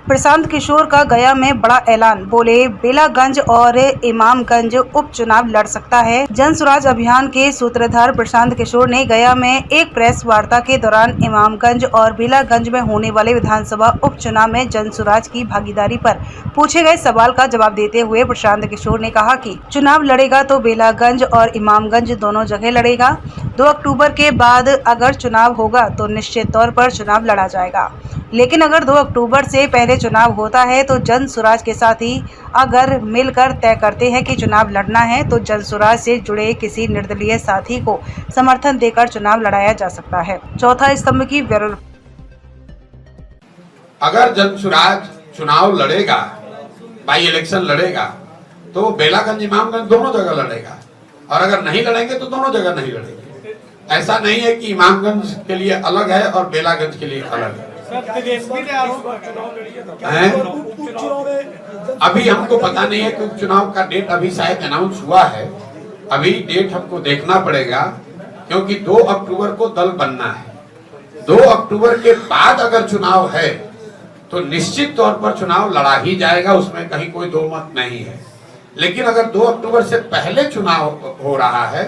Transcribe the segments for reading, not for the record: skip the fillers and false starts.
प्रशांत किशोर का गया में बड़ा ऐलान, बोले बेलागंज और इमामगंज उपचुनाव लड़ सकता है। जन स्वराज अभियान के सूत्रधार प्रशांत किशोर ने गया में एक प्रेस वार्ता के दौरान इमामगंज और बेलागंज में होने वाले विधानसभा उपचुनाव में जन स्वराज की भागीदारी पर पूछे गए सवाल का जवाब देते हुए प्रशांत किशोर ने कहा कि चुनाव लड़ेगा तो बेलागंज और इमामगंज दोनों जगह लड़ेगा। 2 अक्टूबर के बाद अगर चुनाव होगा तो निश्चित तौर पर चुनाव लड़ा जाएगा, लेकिन अगर 2 अक्टूबर से पहले चुनाव होता है तो जन स्वराज के साथी अगर मिलकर तय करते हैं कि चुनाव लड़ना है तो जन स्वराज से जुड़े किसी निर्दलीय साथी को समर्थन देकर चुनाव लड़ाया जा सकता है। चौथा स्तंभ की ब्यूरो। अगर जन स्वराज चुनाव लड़ेगा, बाई इलेक्शन लड़ेगा, तो बेलागंज इमामगंज दोनों जगह लड़ेगा, और अगर नहीं लड़ेंगे तो दोनों जगह नहीं लड़ेंगे। ऐसा नहीं है कि इमामगंज के लिए अलग है और बेलागंज के लिए अलग है। अभी हमको पता नहीं है कि उपचुनाव का डेट अभी शायद अनाउंस हुआ है। अभी डेट हमको देखना पड़ेगा, क्योंकि 2 अक्टूबर को दल बनना है। 2 अक्टूबर के बाद अगर चुनाव है तो निश्चित तौर पर चुनाव लड़ा ही जाएगा, उसमें कहीं कोई दो मत नहीं है। लेकिन अगर 2 अक्टूबर से पहले चुनाव हो रहा है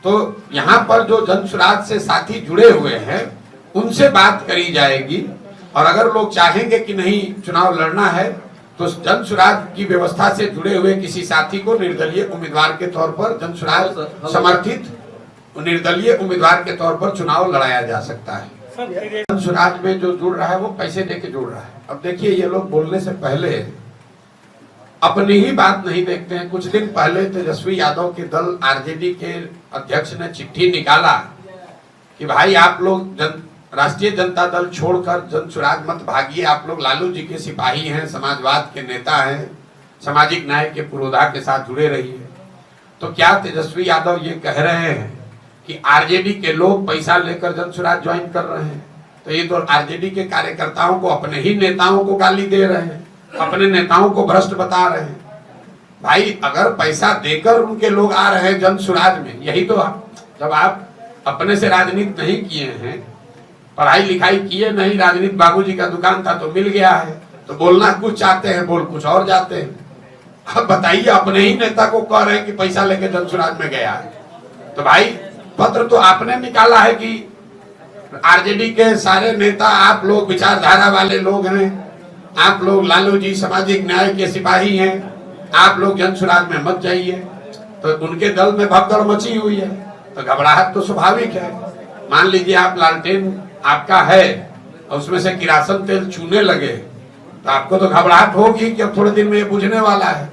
तो यहाँ पर जो जन स्वराज से साथी जुड़े हुए हैं उनसे बात करी जाएगी, और अगर लोग चाहेंगे कि नहीं चुनाव लड़ना है तो जन स्वराज की व्यवस्था से जुड़े हुए किसी साथी को निर्दलीय उम्मीदवार के तौर पर, जन स्वराज समर्थित निर्दलीय उम्मीदवार के तौर पर चुनाव लड़ाया जा सकता है। जन स्वराज में जो जुड़ रहा है वो पैसे देके जुड़ रहा है। अब देखिए, ये लोग बोलने से पहले अपनी ही बात नहीं देखते हैं। कुछ दिन पहले तेजस्वी यादव के दल आरजेडी के अध्यक्ष ने चिट्ठी निकाला कि भाई आप लोग राष्ट्रीय जनता दल छोड़कर जन स्वराज मत भागिए, आप लोग लालू जी के सिपाही हैं, समाजवाद के नेता हैं, सामाजिक न्याय के पुरोधा के साथ जुड़े रहिए। तो क्या तेजस्वी यादव ये कह रहे हैं कि आरजेडी के लोग पैसा लेकर जन स्वराज ज्वाइन कर रहे हैं? तो ये तो आरजेडी के कार्यकर्ताओं को, अपने ही नेताओं को गाली दे रहे हैं, अपने नेताओं को भ्रष्ट बता रहे हैं। भाई अगर पैसा देकर उनके लोग आ रहे हैं जन स्वराज में, यही तो जब आप अपने से राजनीति नहीं किए हैं, पढ़ाई लिखाई किए नहीं, राजनीति बाबूजी का दुकान था तो मिल गया है, तो बोलना कुछ चाहते हैं, बोल कुछ और जाते हैं। अब बताइए, अपने ही नेता को कह रहे हैं कि पैसा लेके जन स्वराज में गया है। तो भाई पत्र तो आपने निकाला है कि आरजेडी के सारे नेता आप लोग विचारधारा वाले लोग हैं, आप लोग लालू जी सामाजिक न्याय के सिपाही हैं, आप लोग जन स्वराज में मत जाइए। तो उनके दल में भगदड़ मची हुई है, तो घबराहट तो स्वाभाविक है। मान लीजिए आप लालटेन आपका है और उसमें से किरासन तेल चूने लगे तो आपको तो घबराहट होगी कि अब थोड़े दिन में ये बुझने वाला है।